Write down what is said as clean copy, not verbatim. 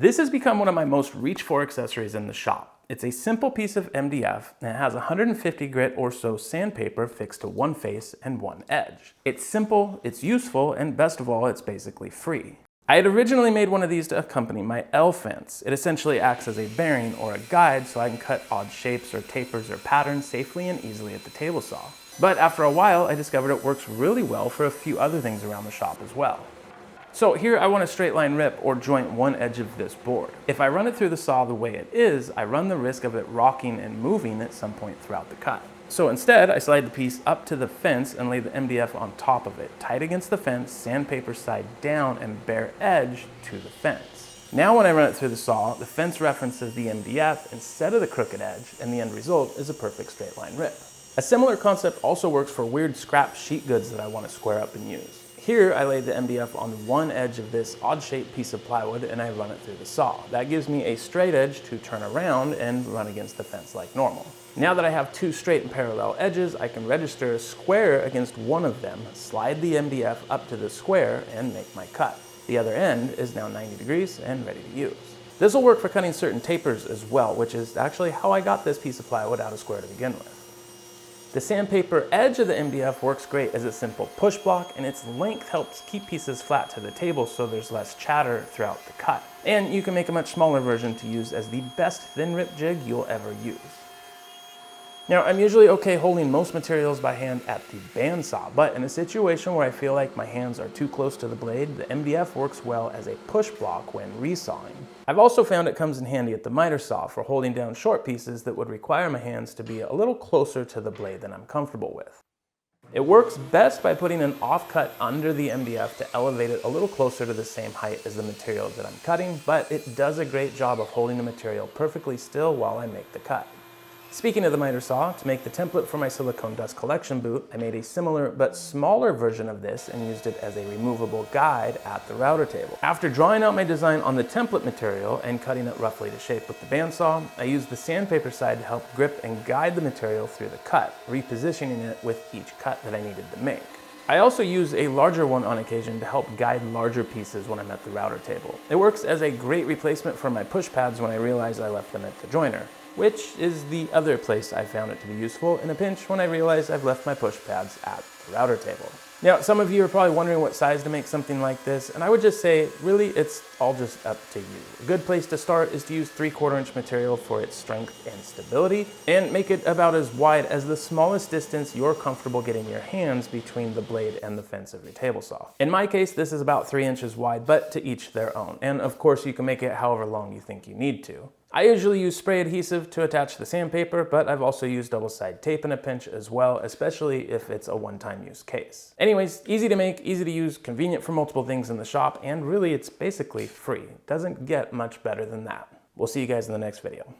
This has become one of my most reached for accessories in the shop. It's a simple piece of MDF and it has 150 grit or so sandpaper fixed to one face and one edge. It's simple, it's useful, and best of all, it's basically free. I had originally made one of these to accompany my L fence. It essentially acts as a bearing or a guide so I can cut odd shapes or tapers or patterns safely and easily at the table saw. But after a while, I discovered it works really well for a few other things around the shop as well. So here I want to straight line rip or joint one edge of this board. If I run it through the saw the way it is, I run the risk of it rocking and moving at some point throughout the cut. So instead, I slide the piece up to the fence and lay the MDF on top of it, tight against the fence, sandpaper side down, and bare edge to the fence. Now when I run it through the saw, the fence references the MDF instead of the crooked edge, and the end result is a perfect straight line rip. A similar concept also works for weird scrap sheet goods that I want to square up and use. Here I laid the MDF on one edge of this odd shaped piece of plywood and I run it through the saw. That gives me a straight edge to turn around and run against the fence like normal. Now that I have two straight and parallel edges, I can register a square against one of them, slide the MDF up to the square, and make my cut. The other end is now 90 degrees and ready to use. This will work for cutting certain tapers as well, which is actually how I got this piece of plywood out of square to begin with. The sandpaper edge of the MDF works great as a simple push block, and its length helps keep pieces flat to the table so there's less chatter throughout the cut. And you can make a much smaller version to use as the best thin rip jig you'll ever use. Now, I'm usually okay holding most materials by hand at the bandsaw, but in a situation where I feel like my hands are too close to the blade, the MDF works well as a push block when resawing. I've also found it comes in handy at the miter saw for holding down short pieces that would require my hands to be a little closer to the blade than I'm comfortable with. It works best by putting an offcut under the MDF to elevate it a little closer to the same height as the material that I'm cutting, but it does a great job of holding the material perfectly still while I make the cut. Speaking of the miter saw, to make the template for my silicone dust collection boot, I made a similar but smaller version of this and used it as a removable guide at the router table. After drawing out my design on the template material and cutting it roughly to shape with the bandsaw, I used the sandpaper side to help grip and guide the material through the cut, repositioning it with each cut that I needed to make. I also use a larger one on occasion to help guide larger pieces when I'm at the router table. It works as a great replacement for my push pads when I realize I left them at the joiner, which is the other place I found it to be useful in a pinch when I realize I've left my push pads at the router table. Now, some of you are probably wondering what size to make something like this, and I would just say, really, it's all just up to you. A good place to start is to use 3/4 inch material for its strength and stability, and make it about as wide as the smallest distance you're comfortable getting your hands between the blade and the fence of your table saw. In my case, this is about 3 inches wide, but to each their own. And of course, you can make it however long you think you need to. I usually use spray adhesive to attach the sandpaper, but I've also used double-side tape in a pinch as well, especially if it's a one-time use case. Anyways, easy to make, easy to use, convenient for multiple things in the shop, and really it's basically free. Doesn't get much better than that. We'll see you guys in the next video.